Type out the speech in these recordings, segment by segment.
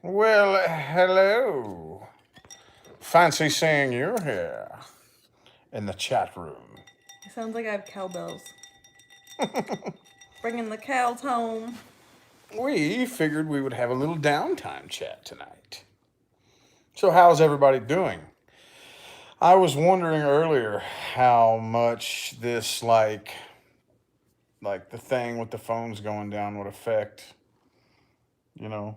Well, hello. Fancy seeing you here in the chat room. It sounds like I have cowbells. Bringing the cows home. We figured we would have a little downtime chat tonight. So, how's everybody doing? I was wondering earlier how much this, like the thing with the phones going down would affect,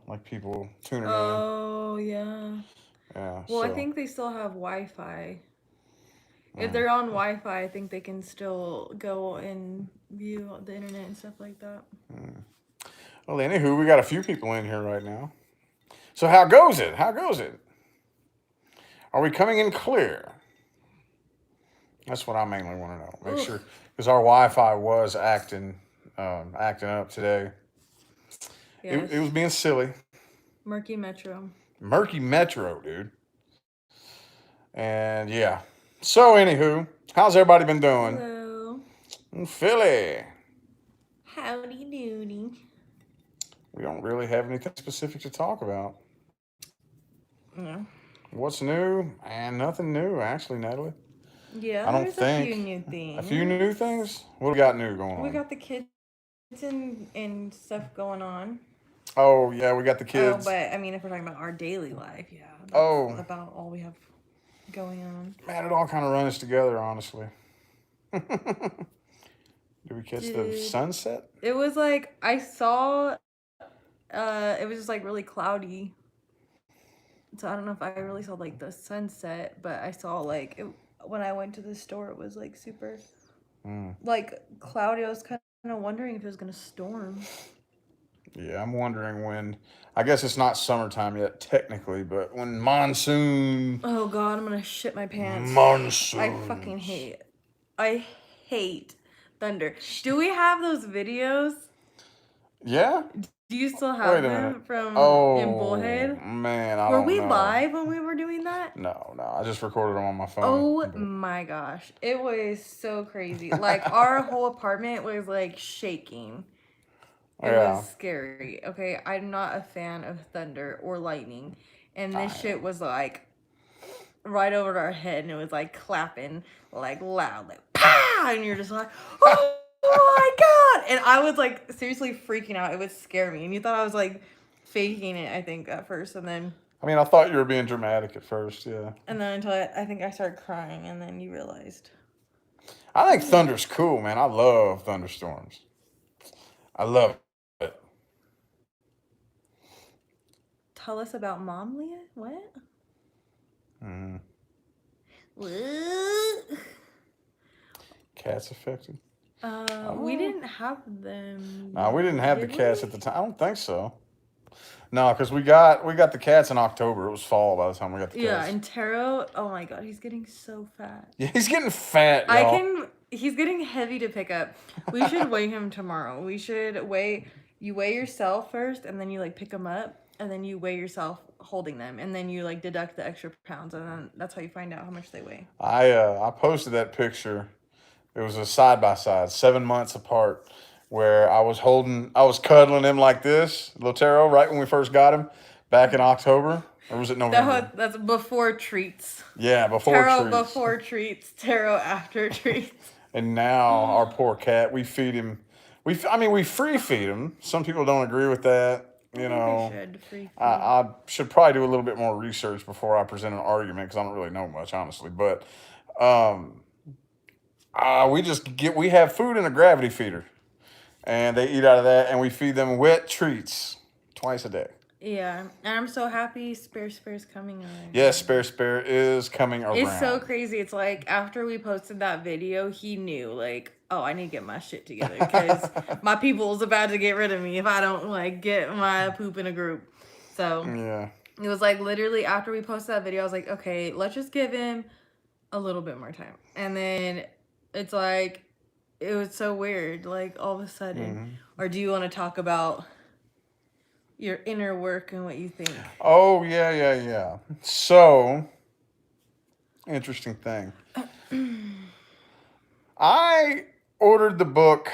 like people tuning in. Oh, yeah. Yeah, Well, I so. think they still have Wi Fi. If Mm. they're on Wi Fi, I think they can still go and view the internet and stuff like that. Well, anywho, we got a few people in here right now. So, how goes it? How goes it? Are we coming in clear? That's what I mainly want to know. Make Ugh. sure because our Wi-Fi was acting up today. Yes. It was being silly. Murky Metro. Murky Metro, dude. And yeah. So anywho, how's everybody been doing? Hello. In Philly. Howdy doody. We don't really have anything specific to talk about. No. What's new? And nothing new, actually, Natalie. Yeah, I don't there's think. a few new things. A few new things? What we got new going on? We got the kids and stuff going on. Oh, yeah, we got the Oh, kids. but I mean, if we're talking about our daily life, yeah, that's about all we have going on. Man, it all kind of runs together, honestly. Did we catch the sunset? It was like I saw. It was just like really cloudy. So I don't know if I really saw like the sunset, but I saw like when I went to the store, it was like super like cloudy. I was kind of wondering if it was gonna storm. Yeah, I'm wondering when. I guess it's not summertime yet, technically, but when monsoon. Oh God, I'm gonna shit my pants. Monsoon. I hate thunder. Do we have those videos? Yeah. Do you still have them from in Bullhead? Man, I Were don't we know. live when we were doing that? No, I just recorded them on my phone. Oh my gosh, it was so crazy. Like our whole apartment was like shaking. It was scary. Okay, I'm not a fan of thunder or lightning, and this shit was like right over our head, and it was like clapping like loud, like pow, and you're just like, oh my God. And I was like seriously freaking out. It would scare me, and you thought I was like faking it, I think, at first, and then I mean, I thought you were being dramatic at first, yeah. and then until I think I started crying, and then you realized. I think thunder's cool, man. I love thunderstorms. I love it. Tell us about Mom, Leah? What? What? Cats affected? We didn't have them. No, we didn't have the cats at the time. I don't think so. No, because we got the cats in October. It was fall by the time we got the cats. Yeah, and Taro, oh my God, he's getting so fat. Yeah, he's getting fat, y'all. He's getting heavy to pick up. We should weigh him tomorrow. You weigh yourself first, and then you like pick him up, and then you weigh yourself holding them, and then you like deduct the extra pounds, and then that's how you find out how much they weigh. I posted that picture. It was a side by side, 7 months apart, where I was cuddling him like this, little Taro, right when we first got him, back in October, or was it November? That's before treats. Yeah, before Taro treats. before treats, Taro after treats. And now our poor cat, we feed him. We free feed him. Some people don't agree with that. I should probably do a little bit more research before I present an argument because I don't really know much, honestly. But we have food in a gravity feeder, and they eat out of that, and we feed them wet treats twice a day. Yeah, and I'm so happy Spare's coming around. Yes, Spare is coming around. It's so crazy. It's like after we posted that video, he knew like, oh, I need to get my shit together because my people's about to get rid of me if I don't like get my poop in a group. So yeah, it was like literally after we posted that video, I was like, okay, let's just give him a little bit more time. And then it's like, it was so weird, like all of a sudden. Or do you want to talk about your inner work and what you think? Oh, yeah. So, interesting thing. I ordered the book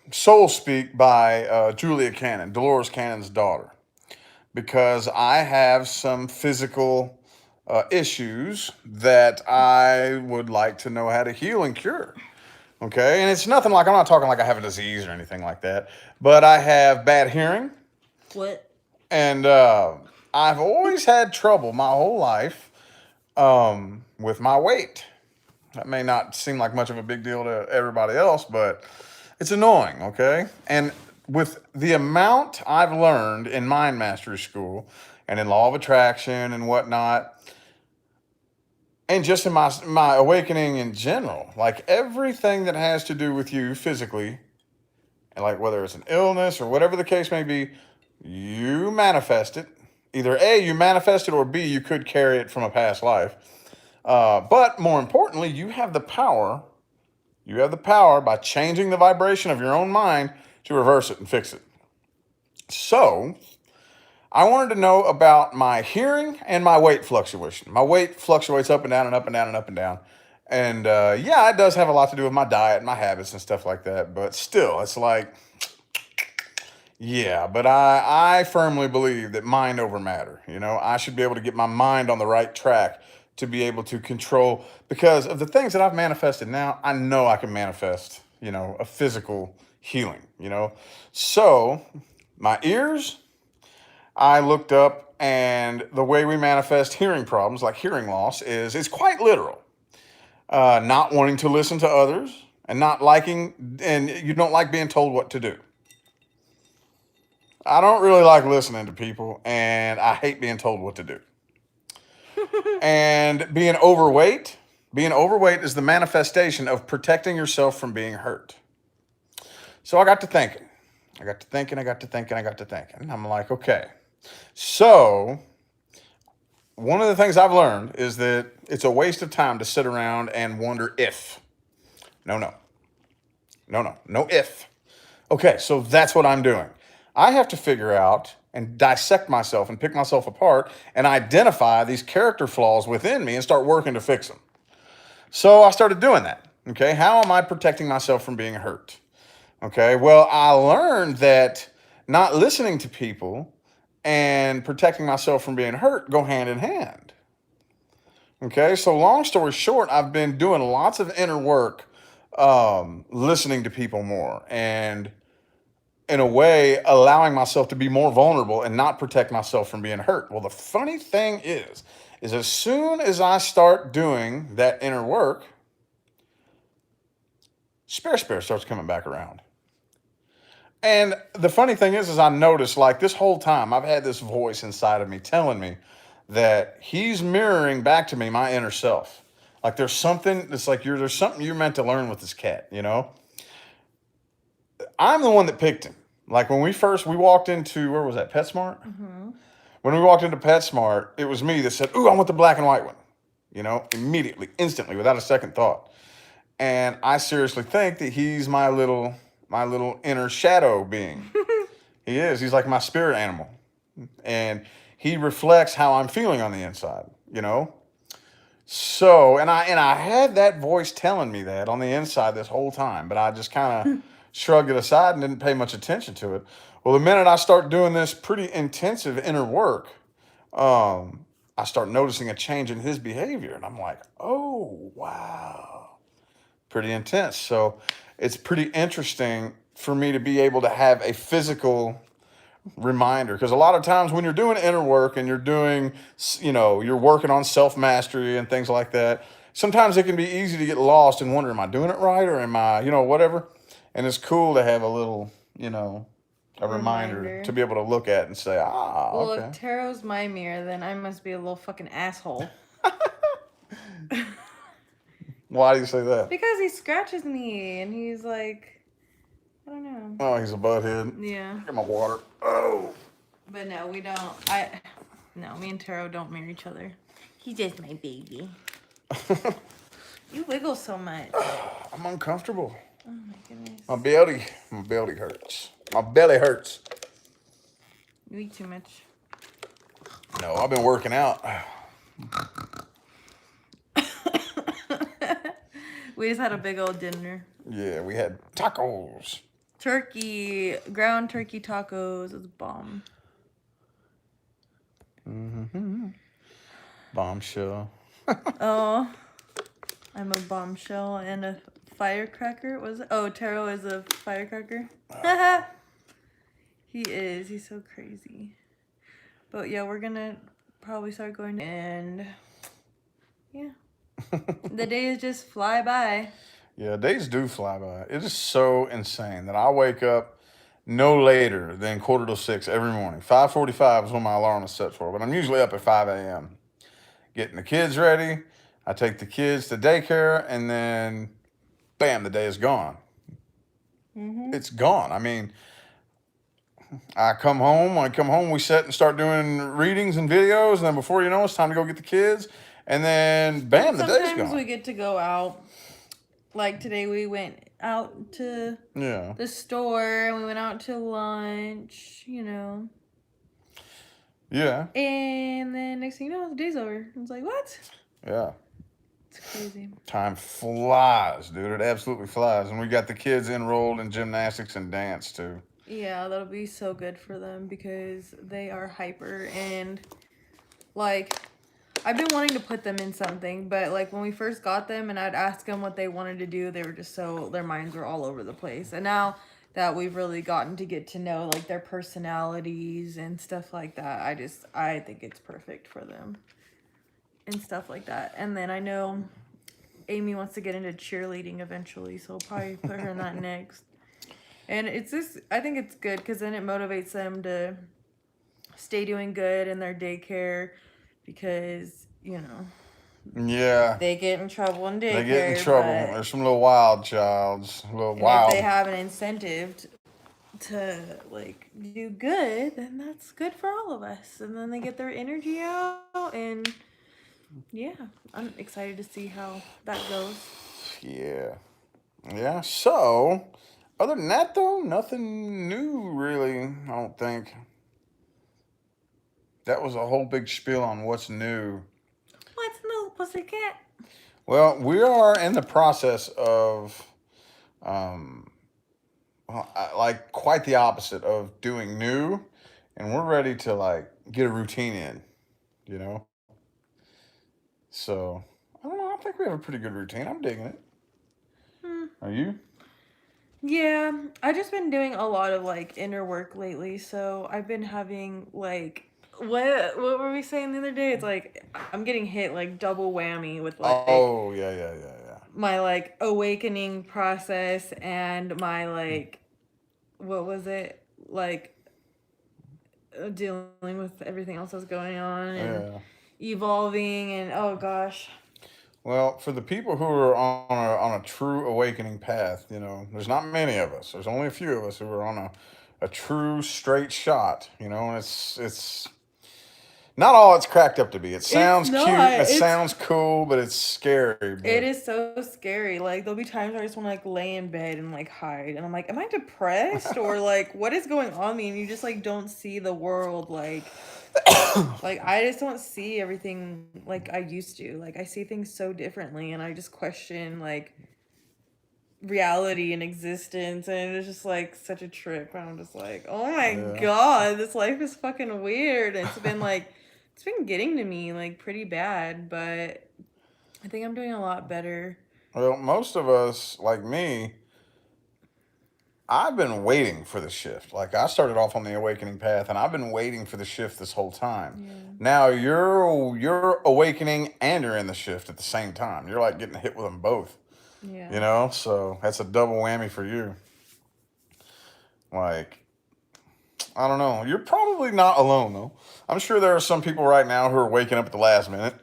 Soul Speak by Julia Cannon, Dolores Cannon's daughter. because I have some physical issues that I would like to know how to heal and cure. Okay, and it's nothing like, I'm not talking like I have a disease or anything like that, but I have bad hearing. What? And I've always had trouble my whole life with my weight. That may not seem like much of a big deal to everybody else, but it's annoying, okay? And with the amount I've learned in Mind Mastery School and in Law of Attraction and whatnot, and just in my awakening in general, like everything that has to do with you physically, and like whether it's an illness or whatever the case may be, you manifest it. Either A, you manifest it, or B, you could carry it from a past life. But more importantly, you have the power. You have the power by changing the vibration of your own mind to reverse it and fix it. So, I wanted to know about my hearing and my weight fluctuation. My weight fluctuates up and down and up and down and up and down. And yeah, it does have a lot to do with my diet and my habits and stuff like that. But still, it's like, yeah, but I firmly believe that mind over matter. You know, I should be able to get my mind on the right track to be able to control, because of the things that I've manifested now, I know I can manifest, you know, a physical healing, you know. So, my ears, I looked up, and the way we manifest hearing problems, like hearing loss, is it's quite literal. Not wanting to listen to others, and not liking, and you don't like being told what to do. I don't really like listening to people, and I hate being told what to do. And being overweight is the manifestation of protecting yourself from being hurt. So I got to thinking. And I'm like, okay. So one of the things I've learned is that it's a waste of time to sit around and wonder if. No if. Okay, so that's what I'm doing. I have to figure out and dissect myself and pick myself apart and identify these character flaws within me and start working to fix them. So I started doing that. Okay, how am I protecting myself from being hurt? Okay, well, I learned that not listening to people and protecting myself from being hurt go hand in hand. Okay, so long story short, I've been doing lots of inner work, listening to people more, and in a way, allowing myself to be more vulnerable and not protect myself from being hurt. Well, the funny thing is as soon as I start doing that inner work, Spare starts coming back around. And the funny thing is I noticed, like, this whole time I've had this voice inside of me telling me that he's mirroring back to me my inner self. Like there's something that's like there's something you're meant to learn with this cat, you know? I'm the one that picked him. Like when we walked into, where was that, PetSmart? Mm-hmm. When we walked into PetSmart, it was me that said, ooh, I want the black and white one. You know, immediately, instantly, without a second thought. And I seriously think that he's my little inner shadow being. He is. He's like my spirit animal. And he reflects how I'm feeling on the inside, you know? So, and I had that voice telling me that on the inside this whole time, but I just kind of shrugged it aside and didn't pay much attention to it. Well, the minute I start doing this pretty intensive inner work, I start noticing a change in his behavior. And I'm like, oh, wow, pretty intense. So it's pretty interesting for me to be able to have a physical reminder, because a lot of times when you're doing inner work and you're doing, you know, you're working on self-mastery and things like that, sometimes it can be easy to get lost and wonder, am I doing it right, or am I, you know, whatever. And it's cool to have a little, you know, a reminder to be able to look at and say, well, okay. if Taro's my mirror, then I must be a little fucking asshole. Why do you say that? Because he scratches me and he's like, I don't know. Oh, he's a butthead. Yeah. Get my water. Oh. But no, we don't. No, me and Taro don't mirror each other. He's just my baby. You wiggle so much. I'm uncomfortable. Oh my goodness. My belly hurts. My belly hurts. You eat too much. No, I've been working out. We just had a big old dinner. Yeah, we had tacos. Ground turkey tacos. It was a bomb. Mm-hmm. Bombshell. Oh, I'm a bombshell and a firecracker. Was it? Oh, Taro is a firecracker. He is. He's so crazy. But yeah, we're gonna probably start going and yeah. The days just fly by. Yeah, days do fly by. It is so insane that I wake up no later than 5:45 every morning. 5:45 is when my alarm is set for, but I'm usually up at 5 a.m. getting the kids ready. I take the kids to daycare, and then bam, the day is gone. Mm-hmm. It's gone. I mean, I come home. When I come home, we sit and start doing readings and videos, and then before you know, it's time to go get the kids, and then bam, the day's Sometimes gone. we get to go out. Like today, we went out to the store and we went out to lunch. Yeah. And then next thing you know, the day's over. I was like, what? Yeah. It's crazy. Time flies, dude. It absolutely flies. And we got the kids enrolled in gymnastics and dance, too. Yeah, that'll be so good for them because they are hyper and, like, I've been wanting to put them in something, but, like, when we first got them and I'd ask them what they wanted to do, they were just their minds were all over the place. And now that we've really gotten to get to know, like, their personalities and stuff like that, I think it's perfect for them and stuff like that. And then I know Amy wants to get into cheerleading eventually, so I'll probably put her in that next. And I think it's good because then it motivates them to stay doing good in their daycare because, Yeah. they get in trouble in daycare. They get in trouble. There's some little wild childs. If they have an incentive to, like, do good, then that's good for all of us. And then they get their energy out and, yeah, I'm excited to see how that goes. Yeah. Yeah. So, other than that, though, nothing new, really, I don't think. That was a whole big spiel on what's new. What's new, pussycat? Well, we are in the process of, like, quite the opposite of doing new, and we're ready to, like, get a routine in. So, I don't know. I think we have a pretty good routine. I'm digging it. Are you? Yeah, I've just been doing a lot of, like, inner work lately, so I've been having, like, what were we saying the other day? It's like I'm getting hit like double whammy with like Yeah. my like awakening process and my like what was it? Like dealing with everything else that's going on and evolving and oh gosh. Well, for the people who are on a true awakening path, there's not many of us. There's only a few of us who are on a true straight shot, and it's not all it's cracked up to be. It sounds cute, it sounds cool, but it's scary. But it is so scary. Like there'll be times where I just want to like lay in bed and like hide, and I'm like, am I depressed or like what is going on me? And you just like don't see the world like I just don't see everything like I used to. Like I see things so differently, and I just question like reality and existence, and it's just like such a trip. And I'm just like, oh my god, this life is fucking weird. It's been like. It's been getting to me, like, pretty bad, but I think I'm doing a lot better. Well, most of us, like me, I've been waiting for the shift. Like, I started off on the awakening path, and I've been waiting for the shift this whole time. Yeah. Now, you're awakening and you're in the shift at the same time. You're, like, getting hit with them both. Yeah. So that's a double whammy for you. Like... I don't know. You're probably not alone, though. I'm sure there are some people right now who are waking up at the last minute.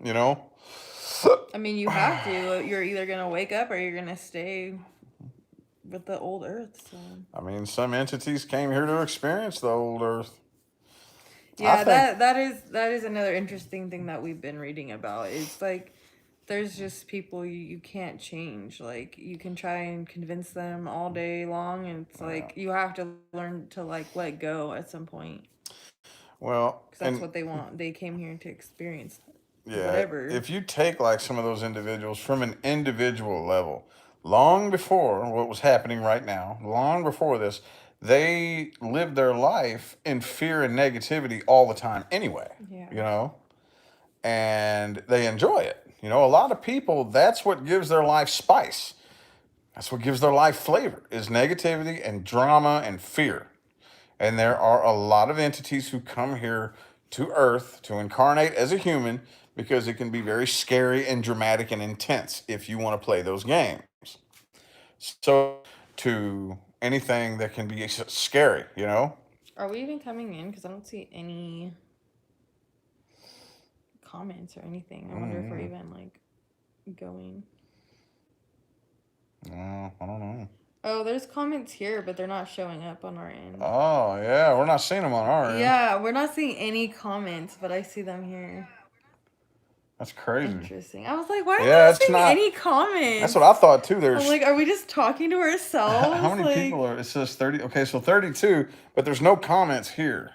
I mean, you have to. You're either going to wake up or you're going to stay with the old earth. So. I mean, some entities came here to experience the old earth. Yeah, that is another interesting thing that we've been reading about. It's like there's just people you can't change. Like you can try and convince them all day long, and it's like you have to learn to like let go at some point. Well, because that's what they want. They came here to experience. Yeah, whatever. If you take like some of those individuals from an individual level, long before what was happening right now, long before this, they live their life in fear and negativity all the time anyway. Yeah. You know, and they enjoy it. You know, a lot of people, that's what gives their life spice. That's what gives their life flavor, is negativity and drama and fear. And there are a lot of entities who come here to Earth to incarnate as a human because it can be very scary and dramatic and intense if you want to play those games. So, to anything that can be scary, you know? Are we even coming in? Because I don't see any comments or anything. I wonder if we're even like going. I don't know. Oh, there's comments here, but they're not showing up on our end. Oh, yeah, we're not seeing them on our end. Yeah, we're not seeing any comments, but I see them here. That's crazy. Interesting. I was like, why am I not seeing any comments? That's what I thought too. I'm like, are we just talking to ourselves? How many people are? It says 30. Okay, so 32, but there's no comments here.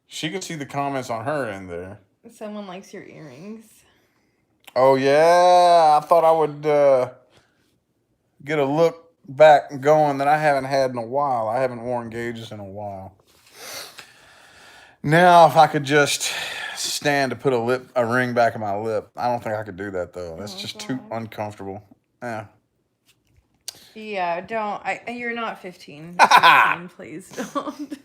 She can see the comments on her end there. Someone likes your earrings. Oh, yeah. I thought I would get a look back going that I haven't had in a while. I haven't worn gauges in a while. Now, if I could just stand to put a ring back in my lip. I don't think I could do that, though. That's just too uncomfortable. Yeah. Yeah, don't. You're not 15. 16, please don't.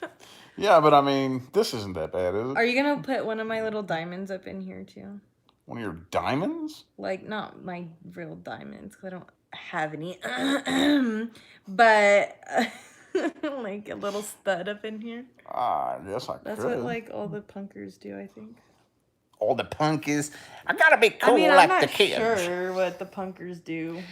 Yeah, but I mean, this isn't that bad, is it? Are you going to put one of my little diamonds up in here, too? One of your diamonds? Like, not my real diamonds, because I don't have any. But, like, a little stud up in here. I guess I could. That's what, like, all the punkers do, I think. All the punkies? I gotta be cool like the kids. I'm not sure what the punkers do.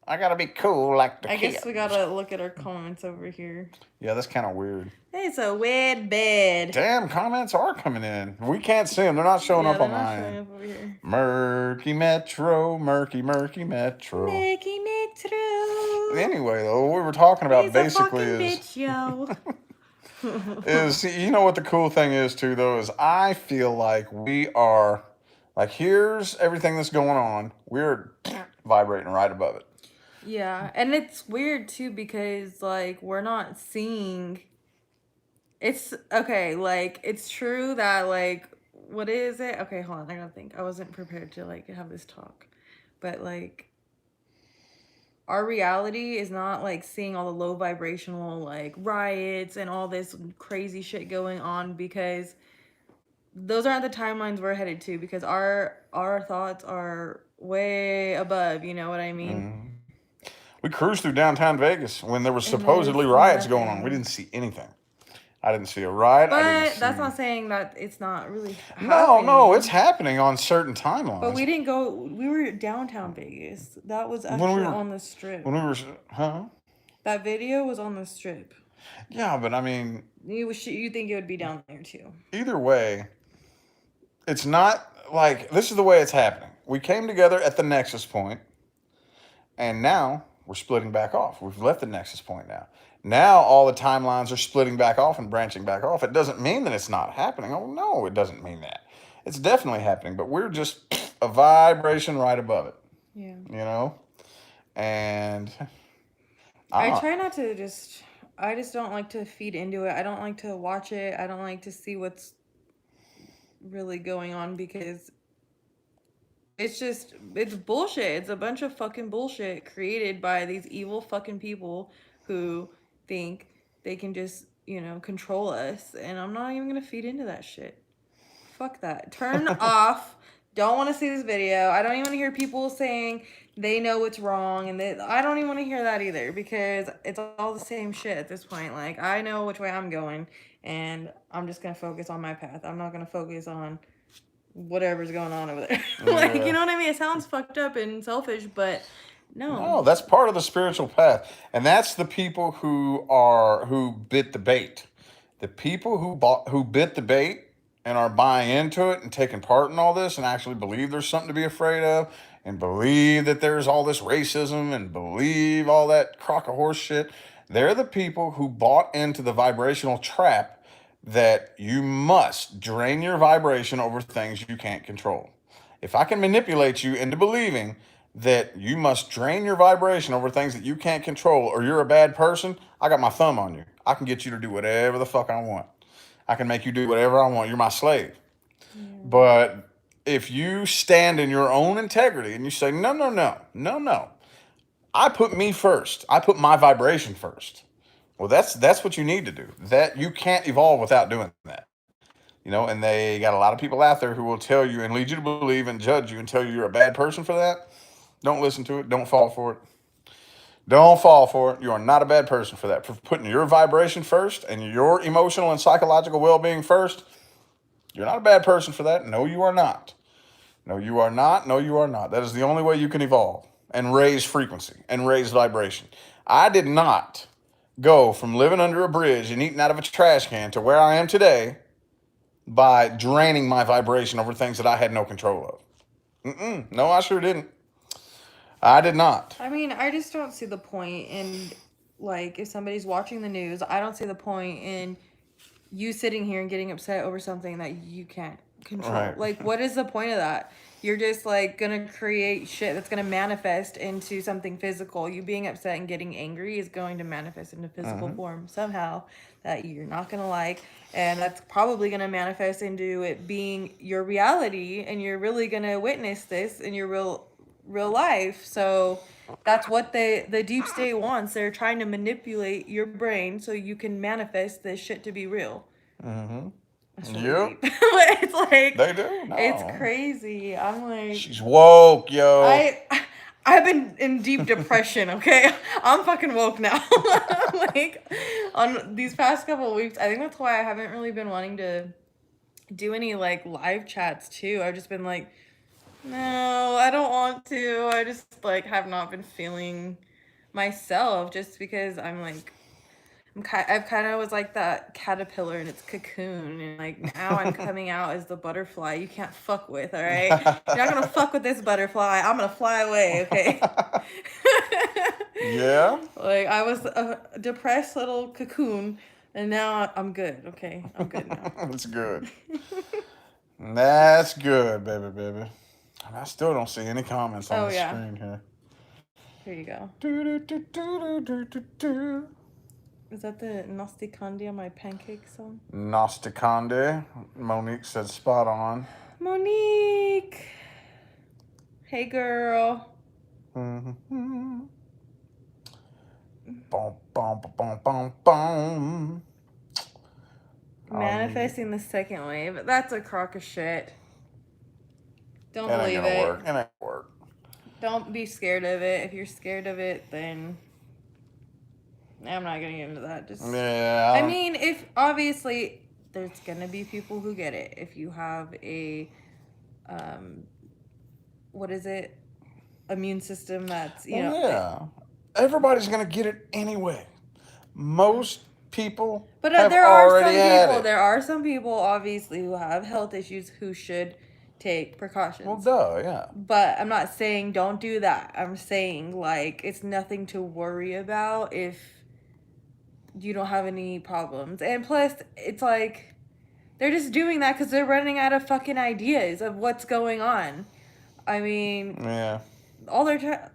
I gotta be cool like the kids. I guess we gotta look at our comments over here. Yeah, that's kind of weird. It's a weird bed. Damn, comments are coming in. We can't see them. They're not showing up on mine. Showing up over here. Murky Metro, murky Metro. Murky Metro. Anyway, though, what we were talking about basically bitch, yo. is, you know what the cool thing is, too, though, is I feel like we are, like, here's everything that's going on. We're vibrating right above it. Yeah, and it's weird, too, because, like, we're not seeing... It's, okay, like, it's true that, like, what is it? Okay, hold on, I gotta think. I wasn't prepared to, like, have this talk. But, like, our reality is not, like, seeing all the low vibrational, like, riots and all this crazy shit going on, because those aren't the timelines we're headed to, because our thoughts are way above, you know what I mean? Mm-hmm. We cruised through downtown Vegas when there was supposedly riots going on. We didn't see anything. I didn't see a riot. But that's not saying that it's not really happening. No, it's happening on certain timelines. But we didn't go. We were downtown Vegas. That was actually on the Strip. When we were, huh? That video was on the Strip. Yeah, but I mean, you think it would be down there too? Either way, it's not like this is the way it's happening. We came together at the nexus point, and now we're splitting back off. We've left the nexus point now. Now all the timelines are splitting back off and branching back off. It doesn't mean that it's not happening. Oh, no, it doesn't mean that. It's definitely happening, but we're just a vibration right above it. Yeah. You know? And I try not to I just don't like to feed into it. I don't like to watch it. I don't like to see what's really going on, because it's bullshit. It's a bunch of fucking bullshit created by these evil fucking people who think they can just, control us. And I'm not even gonna feed into that shit. Fuck that. Turn off. Don't want to see this video. I don't even want to hear people saying they know what's wrong, and I don't even want to hear that either, because it's all the same shit at this point. Like, I know which way I'm going, and I'm just gonna focus on my path. I'm not gonna focus on whatever's going on over there. Like, you know what I mean? It sounds fucked up and selfish, but no, that's part of the spiritual path, and that's the people who bit the bait. The people who bit the bait and are buying into it and taking part in all this and actually believe there's something to be afraid of and believe that there's all this racism and believe all that crock of horse shit. They're the people who bought into the vibrational trap that you must drain your vibration over things you can't control. If I can manipulate you into believing that you must drain your vibration over things that you can't control or you're a bad person, I got my thumb on you. I can get you to do whatever the fuck I want. I can make you do whatever I want. You're my slave. Yeah. But if you stand in your own integrity and you say, no, no, no, no, no, I put me first. I put my vibration first. Well, that's what you need to do. That you can't evolve without doing that. And they got a lot of people out there who will tell you and lead you to believe and judge you and tell you you're a bad person for that. Don't listen to it. Don't fall for it. Don't fall for it. You are not a bad person for that. For putting your vibration first and your emotional and psychological well-being first, you're not a bad person for that. No, you are not. No, you are not. No, you are not. That is the only way you can evolve and raise frequency and raise vibration. I did not go from living under a bridge and eating out of a trash can to where I am today by draining my vibration over things that I had no control of. No, I sure didn't. I did not. I mean, I just don't see the point in, like, if somebody's watching the news, I don't see the point in you sitting here and getting upset over something that you can't control. Right. Like, what is the point of that? You're just, like, going to create shit that's going to manifest into something physical. You being upset and getting angry is going to manifest into physical form somehow that you're not going to like. And that's probably going to manifest into it being your reality. And you're really going to witness this in your real life. So that's what the deep state wants. They're trying to manipulate your brain so you can manifest this shit to be real. Yep. It's like they do. No. It's crazy. I'm like, she's woke, yo. I've been in deep depression. Okay, I'm fucking woke now. Like on these past couple of weeks, I think that's why I haven't really been wanting to do any like live chats too. I've just been like, no, I don't want to. I just like have not been feeling myself just because I'm like, I've kind of was like that caterpillar in its cocoon, and like now I'm coming out as the butterfly you can't fuck with. All right, you're not gonna fuck with this butterfly. I'm gonna fly away. Okay. Yeah. Like I was a depressed little cocoon, and now I'm good. Okay, I'm good now. That's good. That's good, baby. I still don't see any comments on the screen here. Here you go. Is that the Nosticandi on my pancake song? Nosticandi. Monique said spot on. Monique! Hey, girl. Boom, boom, boom, boom, boom. Manifesting the second wave. That's a crock of shit. Don't believe it. It ain't work. Don't be scared of it. If you're scared of it, then I'm not gonna get into that. Yeah. I mean, if obviously there's gonna be people who get it. If you have a, what is it? Immune system that's everybody's gonna get it anyway. Most people. But there are some people obviously who have health issues who should take precautions. Well, duh, yeah. But I'm not saying don't do that. I'm saying like it's nothing to worry about if you don't have any problems. And plus, it's like they're just doing that because they're running out of fucking ideas of what's going on. I mean, yeah. All they're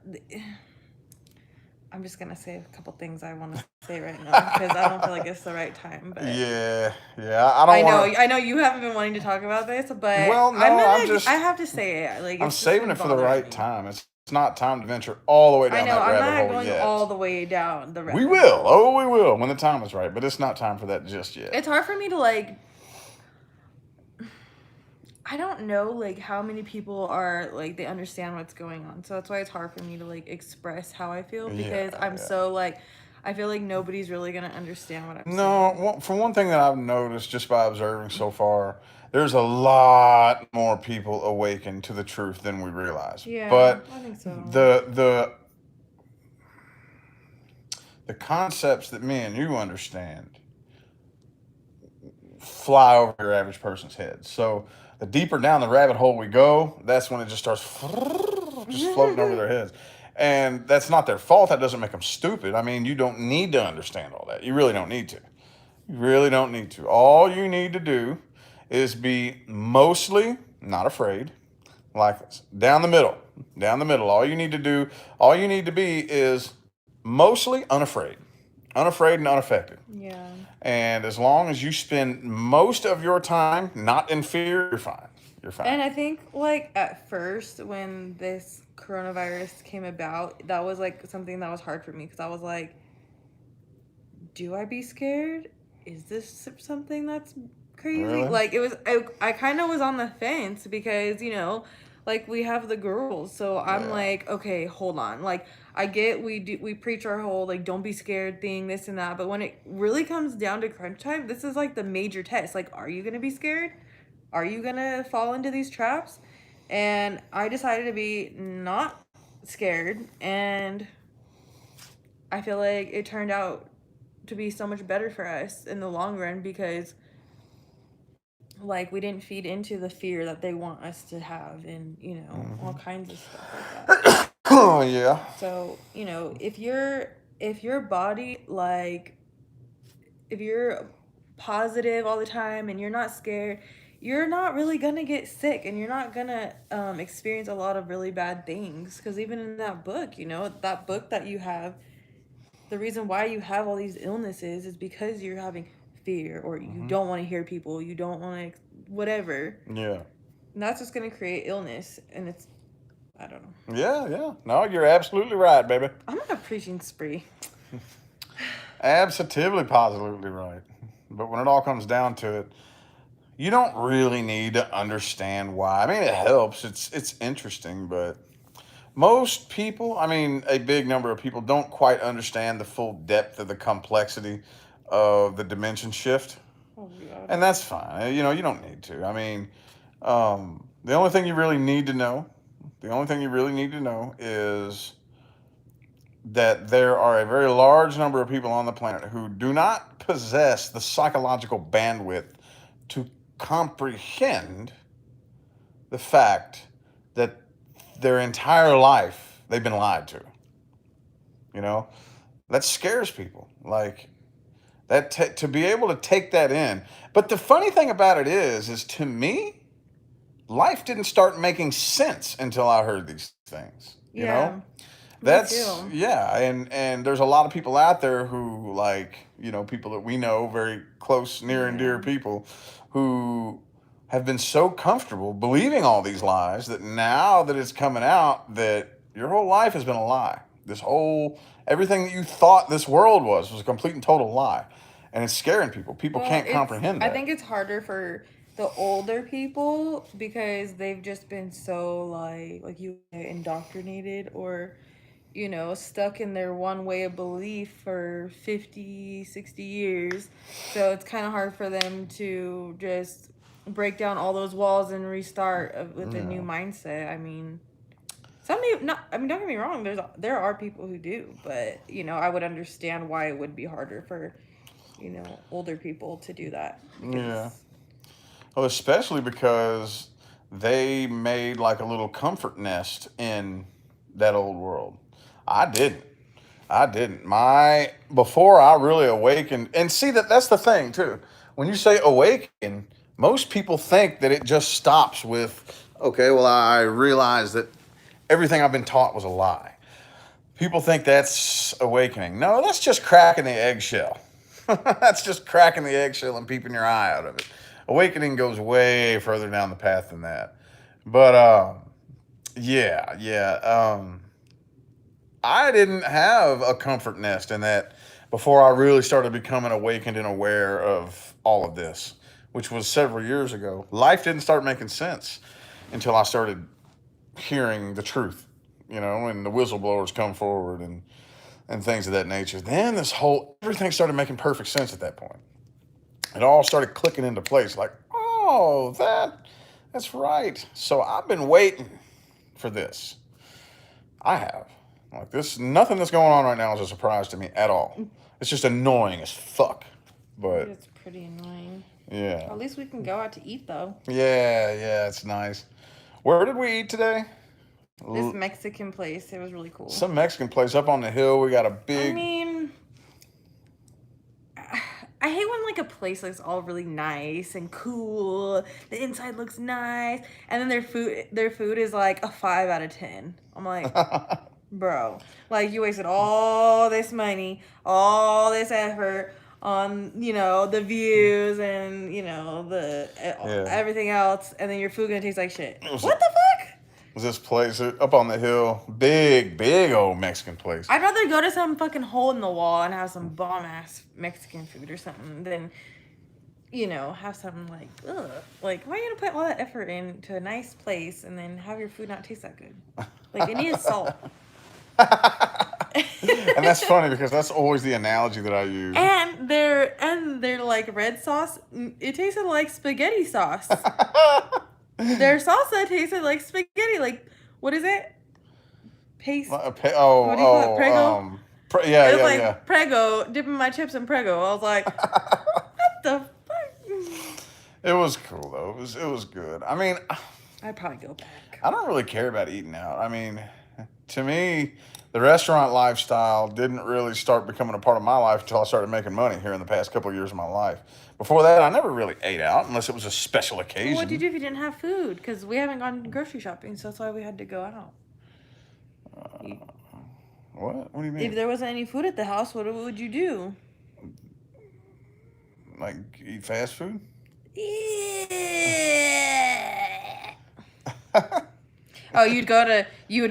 I'm just gonna say a couple things I want to say right now because I don't feel like it's the right time. But yeah, I know you haven't been wanting to talk about this, but I have to say it. Like I'm saving it for the right time. It's not time to venture all the way down that rabbit hole yet. I'm not going all the way down the rabbit hole. We will. Oh, we will when the time is right. But it's not time for that just yet. It's hard for me to like. I don't know like how many people are like they understand what's going on, so that's why it's hard for me to like express how I feel because I'm so like I feel like nobody's really gonna understand what I'm saying. No, for one thing that I've noticed just by observing so far, there's a lot more people awakened to the truth than we realize. Yeah, but I think so. The concepts that me and you understand fly over your average person's head. So the deeper down the rabbit hole we go, that's when it just starts just floating over their heads. And that's not their fault. That doesn't make them stupid. I mean, you don't need to understand all that. You really don't need to. You really don't need to. All you need to do is be mostly not afraid, like down the middle. Down the middle. All you need to be is mostly unafraid. Unafraid and unaffected. Yeah. And as long as you spend most of your time not in fear, you're fine. You're fine. And I think, like, at first, when this coronavirus came about, that was, like, something that was hard for me. Because I was like, do I be scared? Is this something that's crazy? Really? Like, I kind of was on the fence because, like, we have the girls. So I'm like, okay, hold on. Like, I get we preach our whole, like, don't be scared thing, this and that. But when it really comes down to crunch time, this is, like, the major test. Like, are you going to be scared? Are you going to fall into these traps? And I decided to be not scared. And I feel like it turned out to be so much better for us in the long run because, like, we didn't feed into the fear that they want us to have and, all kinds of stuff like that. Oh, yeah. So, if your body, like, if you're positive all the time and you're not scared, you're not really gonna get sick and you're not gonna experience a lot of really bad things. Because even in that book, that book that you have, the reason why you have all these illnesses is because you're having fear or you don't want to hear people, you don't want to whatever. Yeah. And that's just going to create illness, and I don't know. Yeah. No, you're absolutely right, baby. I'm on a preaching spree. Absolutely, positively right. But when it all comes down to it, you don't really need to understand why. I mean, it helps. It's interesting, but most people, I mean, a big number of people don't quite understand the full depth of the complexity of the dimension shift. Oh, God. And that's fine. You don't need to. I mean, the only thing you really need to know is that there are a very large number of people on the planet who do not possess the psychological bandwidth to comprehend the fact that their entire life they've been lied to. That scares people. Like that to be able to take that in. But the funny thing about it is to me, life didn't start making sense until I heard these things. That's me too. Yeah, and there's a lot of people out there who, like, people that we know, very close, near and dear people, who have been so comfortable believing all these lies that now that it's coming out that your whole life has been a lie. Everything that you thought this world was a complete and total lie. And it's scaring people. People can't comprehend that. I think it's harder for the older people because they've just been so, like you say, indoctrinated or, stuck in their one way of belief for 50, 60 years. So it's kind of hard for them to just break down all those walls and restart with a new mindset. I mean, some people, don't get me wrong, there are people who do, but, I would understand why it would be harder for, older people to do that. Yeah. Well, especially because they made like a little comfort nest in that old world. I didn't. Before I really awakened, and see that's the thing too. When you say awaken, most people think that it just stops with, okay, well, I realized that everything I've been taught was a lie. People think that's awakening. No, that's just cracking the eggshell. That's just cracking the eggshell and peeping your eye out of it. Awakening goes way further down the path than that. But I didn't have a comfort nest in that before I really started becoming awakened and aware of all of this, which was several years ago. Life didn't start making sense until I started hearing the truth, and the whistleblowers come forward and things of that nature. Then everything started making perfect sense at that point. It all started clicking into place like, oh, that's right. So I've been waiting for this. I have. Like this, nothing that's going on right now is a surprise to me at all. It's just annoying as fuck. But it's pretty annoying. Yeah. At least we can go out to eat though. Yeah, it's nice. Where did we eat today? This Mexican place. It was really cool. Some Mexican place up on the hill. We got a big. I mean, I hate when like a place place looks all really nice and cool. The inside looks nice, and then their food is like a 5 out of 10. I'm like, bro, like you wasted all this money, all this effort on the views and the everything else, and then your food gonna taste like shit. What the fuck? Was this place up on the hill? Big old Mexican place. I'd rather go to some fucking hole in the wall and have some bomb ass Mexican food or something than have something like, ugh. Like, why are you gonna put all that effort into a nice place and then have your food not taste that good? Like, it needs salt. And that's funny because that's always the analogy that I use. And their like red sauce, it tasted like spaghetti sauce. Their salsa tasted like spaghetti. Like, what is it? Paste. What do you call it? Prego? Yeah, it was like Prego, dipping my chips in Prego. I was like, what the fuck? It was cool though. It was good. I mean, I'd probably go back. I don't really care about eating out. I mean, to me, the restaurant lifestyle didn't really start becoming a part of my life until I started making money here in the past couple of years of my life. Before that, I never really ate out unless it was a special occasion. Well, what'd you do if you didn't have food? Because we haven't gone grocery shopping, so that's why we had to go out. What? What do you mean? If there wasn't any food at the house, what would you do? Like eat fast food? Oh, you would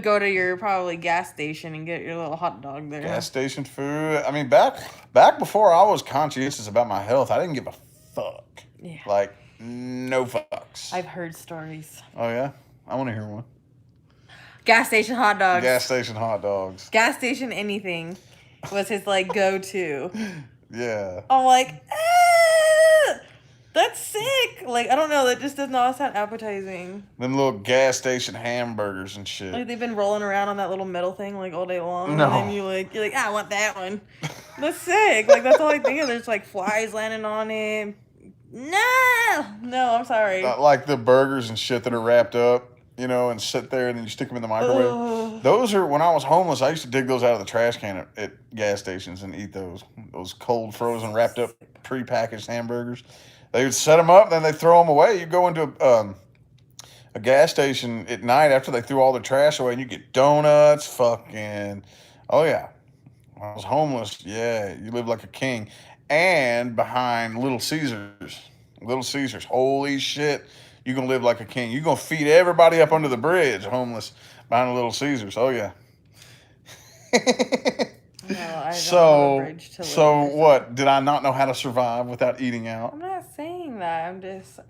go to your probably gas station and get your little hot dog there. Gas station food. I mean, back before I was conscientious about my health, I didn't give a fuck. Yeah. Like, no fucks. I've heard stories. Oh, yeah? I want to hear one. Gas station hot dogs. Gas station hot dogs. Gas station anything was his, like, go-to. Yeah. I'm like, that's sick. Like, I don't know. That just does not sound appetizing. Them little gas station hamburgers and shit. Like, they've been rolling around on that little metal thing, like, all day long. No. And then you're like, I want that one. That's sick. Like, that's all I think of. There's, like, flies landing on it. No, I'm sorry. Like the burgers and shit that are wrapped up, and sit there and then you stick them in the microwave. Ugh. Those are, when I was homeless, I used to dig those out of the trash can at gas stations and eat those cold, frozen, wrapped up, pre-packaged hamburgers. They would set them up, then they throw them away. You go into a gas station at night after they threw all the trash away, and you get donuts, fucking, oh yeah. When I was homeless, yeah, you live like a king. And behind Little Caesars, holy shit, you gonna live like a king. You gonna feed everybody up under the bridge, homeless, behind Little Caesars. Oh yeah. No, I don't have a bridge to live so with. what? Did I not know how to survive without eating out? I'm not saying that.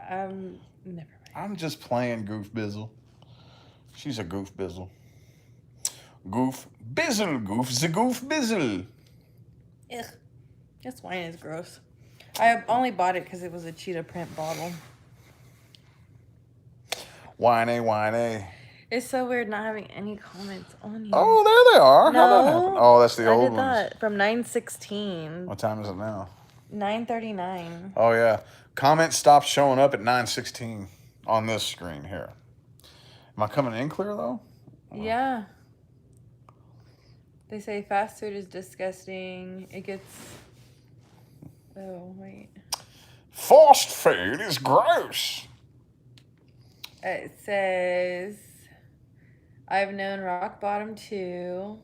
I'm never mind. I'm just playing Goof Bizzle. She's a Goof Bizzle. Goof Bizzle, Goof the Goof Bizzle. Ugh. This wine is gross. I only bought it because it was a cheetah print bottle. Whiny. It's so weird not having any comments on here. Oh, there they are. No, how'd that happen? Oh, that's the old ones. I did that from 9:16. What time is it now? 9:39. Oh, yeah. Comments stopped showing up at 9:16 on this screen here. Am I coming in clear, though? Yeah. They say fast food is disgusting. It gets... Oh, wait. Fast food is gross. It says... I've known rock bottom too.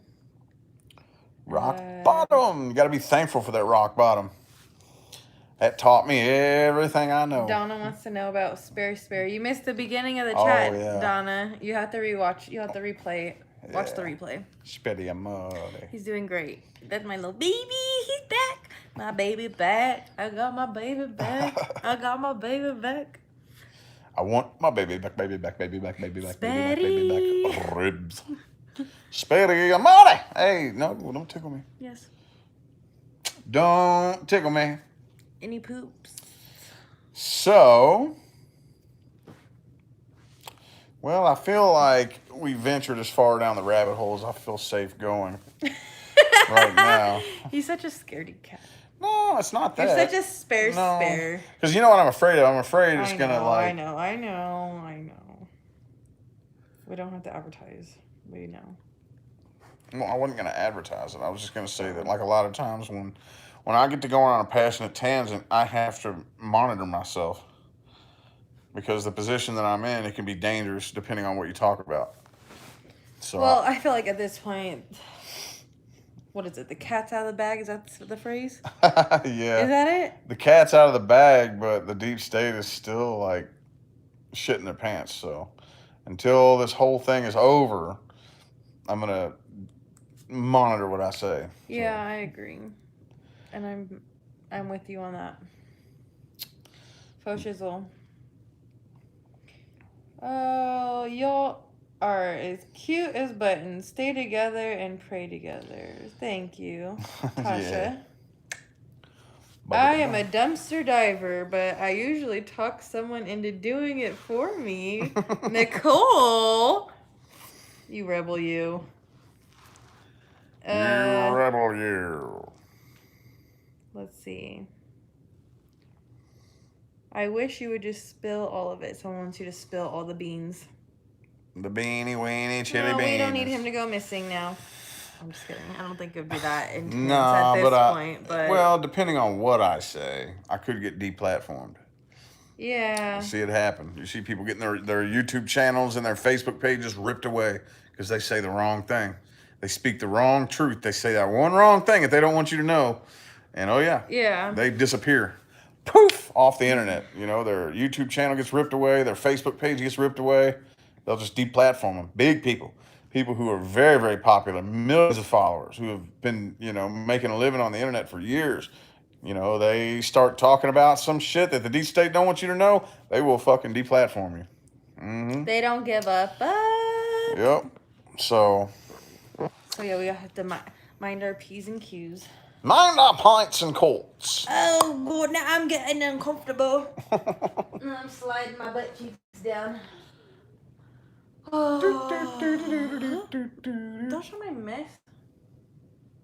Rock bottom. You got to be thankful for that rock bottom. That taught me everything I know. Donna wants to know about Spare. You missed the beginning of the chat, yeah. Donna. You have to rewatch. You have to replay. Watch the replay. Spitty a muddy. He's doing great. That's my little baby. He's back. My baby back. I got my baby back. I got my baby back. I want my baby back, baby back, baby back, baby back, baby back, ribs. Spitty a muddy. Hey, no, don't tickle me. Yes. Don't tickle me. Any poops? So, well, I feel like we ventured as far down the rabbit hole as I feel safe going right now. He's such a scaredy cat. No, it's not that. You're such a spare. Because you know what I'm afraid of? I'm afraid it's going to I know. We don't have to advertise. We know. Well, I wasn't going to advertise it. I was just going to say that, like, a lot of times when I get to go on a passionate tangent, I have to monitor myself because the position that I'm in, it can be dangerous depending on what you talk about. So well, I feel like at this point, what is it? The cat's out of the bag? Is that the phrase? yeah. Is that it? The cat's out of the bag, but the deep state is still like shitting their pants. So until this whole thing is over, I'm gonna monitor what I say. Yeah, I agree, and I'm with you on that. Faux shizzle. Oh, y'all are as cute as buttons. Stay together and pray together. Thank you, Tasha. Yeah. I am a dumpster diver, but I usually talk someone into doing it for me. Nicole! You rebel, you. You rebel, you. Let's see. I wish you would just spill all of it. Someone wants you to spill all the beans. The beanie weenie chili beans. We don't need him to go missing now. I'm just kidding. I don't think it would be that intense No, at this point. But well, depending on what I say, I could get deplatformed. Yeah. You see it happen. You see people getting their YouTube channels and their Facebook pages ripped away because they say the wrong thing. They speak the wrong truth. They say that one wrong thing that they don't want you to know. And oh yeah, they disappear. Poof, off the internet. You know, their YouTube channel gets ripped away. Their Facebook page gets ripped away. They'll just deplatform them. Big people. People who are very, very popular, millions of followers, who have been, you know, making a living on the internet for years. You know, they start talking about some shit that the deep state don't want you to know, they will fucking deplatform you. Mm-hmm. They don't give a fuck. Yep. So yeah, we have to mind our P's and Q's. Mind our pints and quarts. Oh, God, now I'm getting uncomfortable. I'm sliding my butt cheeks down. Don't show my mess.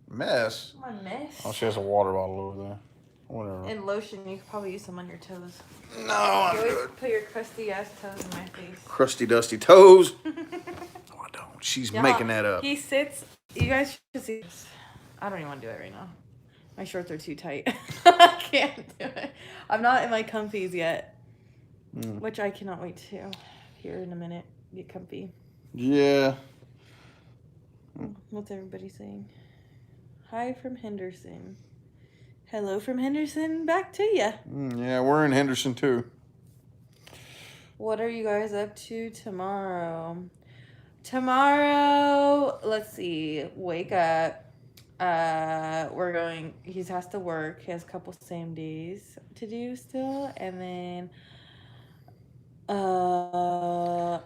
Mess? My mess? Oh, she has a water bottle over there. Whatever. And lotion, you could probably use some on your toes. No, I'm you always good. Put your crusty ass toes in my face. Crusty, dusty toes. Oh, I don't. She's making that up. He sits. You guys should see this. I don't even want to do it right now. My shorts are too tight. I can't do it. I'm not in my comfies yet, which I cannot wait to. Here in a minute, get comfy. Yeah. What's everybody saying? Hi from Henderson. Hello from Henderson. Back to you. Yeah, we're in Henderson too. What are you guys up to tomorrow? Tomorrow, let's see. Wake up. We're going. He has to work. He has a couple same days to do still, and then,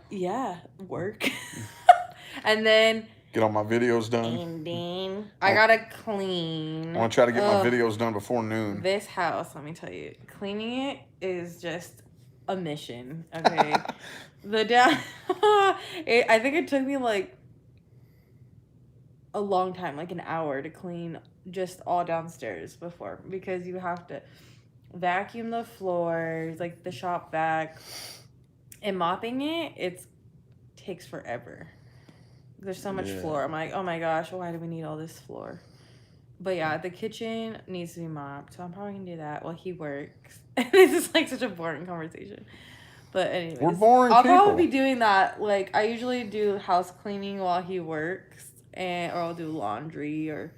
yeah, work, and then. Get all my videos done. And then I gotta clean. I want to try to get my videos done before noon. This house, let me tell you, cleaning it is just a mission. Okay, I think it took me like a long time, like an hour, to clean just all downstairs before, because you have to vacuum the floors, like the shop vac, and mopping it takes forever. There's so much floor. I'm like, oh my gosh, why do we need all this floor? But yeah, the kitchen needs to be mopped, so I'm probably gonna do that while he works. This is like such a boring conversation. But anyways, we're boring I'll people. probably be doing that. Like, I usually do house cleaning while he works, or I'll do laundry, or,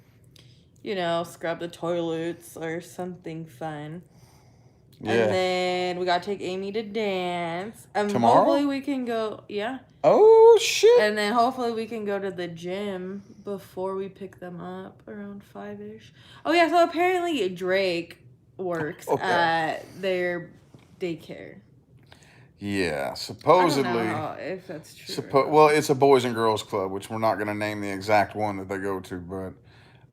you know, scrub the toilets or something fun. Yeah. And then we gotta take Amy to dance. And tomorrow? Hopefully we can go, yeah. Oh, shit. And then hopefully we can go to the gym before we pick them up around 5-ish. Oh, yeah, so apparently Drake works at their daycare. Yeah, supposedly. I don't know if that's true. Well, it's a Boys and Girls Club, which we're not going to name the exact one that they go to, but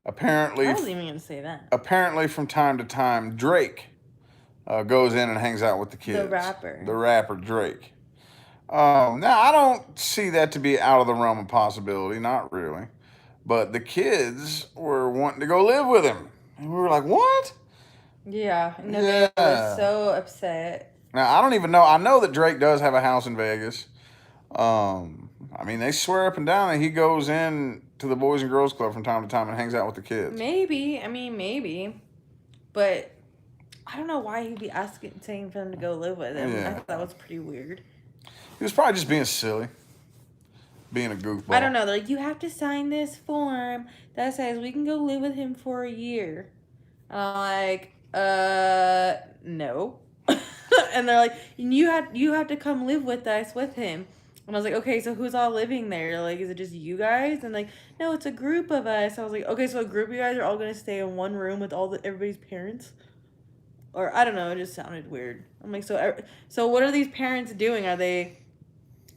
apparently. I wasn't even going to say that. Apparently, from time to time, Drake goes in and hangs out with the kids. The rapper Drake. Now, I don't see that to be out of the realm of possibility, not really. But the kids were wanting to go live with him. And we were like, what? Yeah. No, they were so upset. Now, I don't even know. I know that Drake does have a house in Vegas. I mean, they swear up and down that he goes in to the Boys and Girls Club from time to time and hangs out with the kids. Maybe. I mean, maybe. But I don't know why he'd be saying for them to go live with him. Yeah. I thought that was pretty weird. He was probably just being silly. Being a goofball. I don't know. They're like, you have to sign this form that says we can go live with him for a year. And I'm like, no. And they're like, you have to come live with us with him. And I was like, okay, so who's all living there? Like, is it just you guys? And like, no, it's a group of us. I was like, okay, so a group of you guys are all gonna stay in one room with everybody's parents, or I don't know. It just sounded weird. I'm like, so what are these parents doing? Are they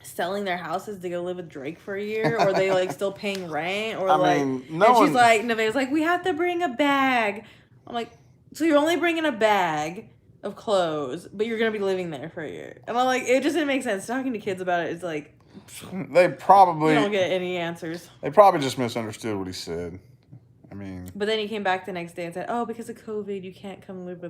selling their houses to go live with Drake for a year, or are they like still paying rent, or and she's like, Nevaeh's like, we have to bring a bag. I'm like, so you're only bringing a bag of clothes, but you're gonna be living there for a year. And I'm like, it just didn't make sense. Talking to kids about it is like, they probably you don't get any answers. They probably just misunderstood what he said. I mean, but then he came back the next day and said, "Oh, because of COVID, you can't come live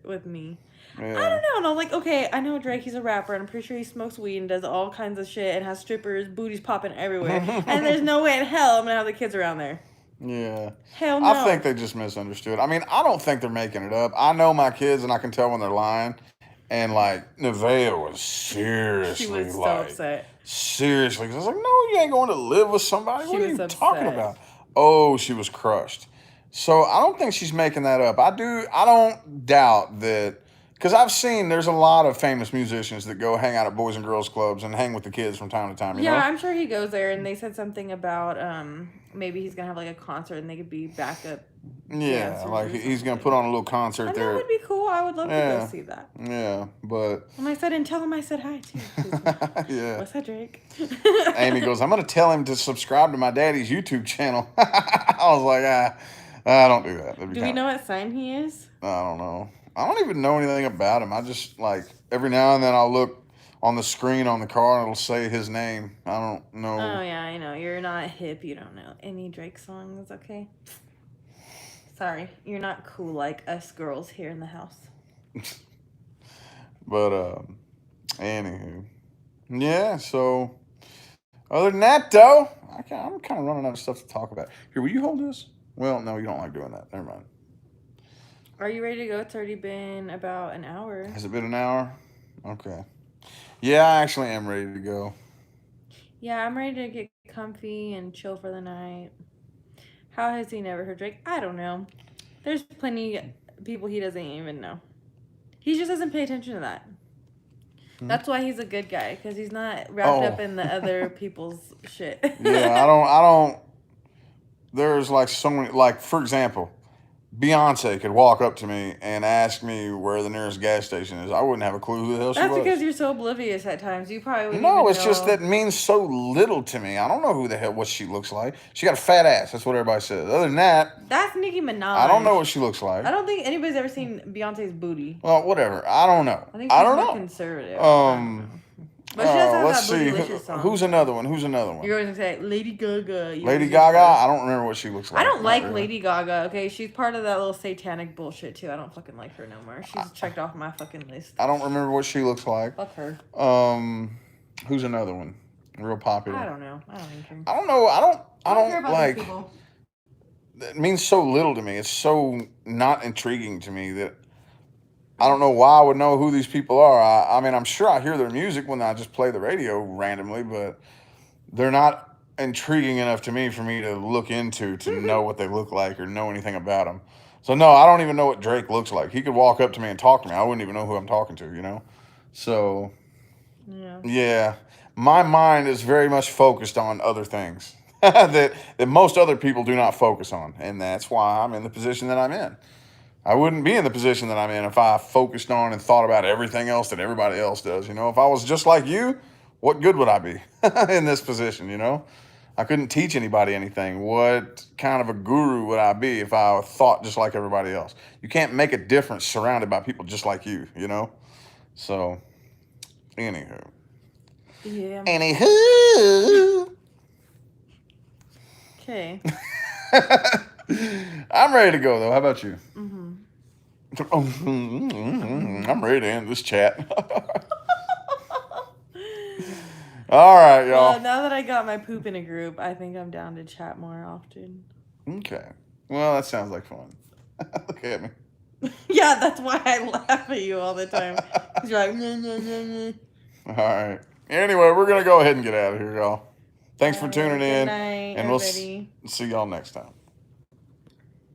with me." Yeah. I don't know. And I'm like, okay, I know Drake. He's a rapper, and I'm pretty sure he smokes weed and does all kinds of shit and has strippers, booties popping everywhere. And there's no way in hell I'm gonna have the kids around there. Yeah. Hell no. I think they just misunderstood. I mean, I don't think they're making it up. I know my kids, and I can tell when they're lying. And like Nevaeh was seriously, she was so upset. Seriously, because I was like, "No, you ain't going to live with somebody. What are you talking about?" Oh, she was crushed. So I don't think she's making that up. I don't doubt that, because I've seen there's a lot of famous musicians that go hang out at Boys and Girls Clubs and hang with the kids from time to time. You know? I'm sure he goes there, and they said something about maybe he's gonna have like a concert and they could be backup. Yeah, like he's gonna put on a little concert there. That would be cool. I would love to go see that. Yeah, but. And I said, and tell him I said hi too. Yeah. What's that, Drake? Amy goes, I'm gonna tell him to subscribe to my daddy's YouTube channel. I was like, I don't do that. Do we know what sign he is? I don't know. I don't even know anything about him. I just like every now and then I'll look on the screen on the car and it'll say his name. I don't know. Oh yeah, I know. You're not hip. You don't know any Drake songs. Okay. Sorry, you're not cool like us girls here in the house. But anywho, yeah. So other than that, though, I'm kind of running out of stuff to talk about. Here, will you hold this? Well, no, you don't like doing that. Never mind. Are you ready to go? It's already been about an hour. Has it been an hour? Okay. Yeah, I actually am ready to go. Yeah, I'm ready to get comfy and chill for the night. How has he never heard Drake? I don't know. There's plenty of people he doesn't even know. He just doesn't pay attention to that. That's why he's a good guy, because he's not wrapped up in the other people's shit. Yeah, I don't. There's like so many, like, for example, Beyonce could walk up to me and ask me where the nearest gas station is. I wouldn't have a clue who the hell she was. That's because you're so oblivious at times. You probably wouldn't No, even it's know. just that means so little to me. I don't know who the hell, what she looks like. She got a fat ass. That's what everybody says. Other than that, that's Nicki Minaj. I don't know what she looks like. I don't think anybody's ever seen Beyonce's booty. Well, whatever. I don't know. I think she's more conservative. But she does have let's that see. bootylicious song. Who's another one? You're going to say Lady Gaga. Lady Gaga? I don't remember what she looks like. I don't like Lady Gaga. Okay, she's part of that little satanic bullshit too. I don't fucking like her no more. She's checked off my fucking list. I don't remember what she looks like. Fuck her. Who's another one? Real popular. I don't know. I don't think her. I don't know. I don't like. People. It means so little to me. It's so not intriguing to me that I don't know why I would know who these people are. I mean, I'm sure I hear their music when I just play the radio randomly, but they're not intriguing enough to me for me to look into to know what they look like or know anything about them. So, no, I don't even know what Drake looks like. He could walk up to me and talk to me. I wouldn't even know who I'm talking to, you know? So, yeah. My mind is very much focused on other things that most other people do not focus on, and that's why I'm in the position that I'm in. I wouldn't be in the position that I'm in if I focused on and thought about everything else that everybody else does. You know, if I was just like you, what good would I be in this position? You know, I couldn't teach anybody anything. What kind of a guru would I be if I thought just like everybody else? You can't make a difference surrounded by people just like you, you know? So, anywho. Yeah. Anywho. Okay. I'm ready to go, though. How about you? Mm-hmm. I'm ready to end this chat. All right, y'all. Well, now that I got my poop in a group, I think I'm down to chat more often. Okay. Well, that sounds like fun. Look at me. Yeah, that's why I laugh at you all the time. 'Cause you're like, nah, nah, nah, nah. All right. Anyway, we're going to go ahead and get out of here, y'all. Thanks for tuning Good in. night, And we'll everybody. see y'all next time.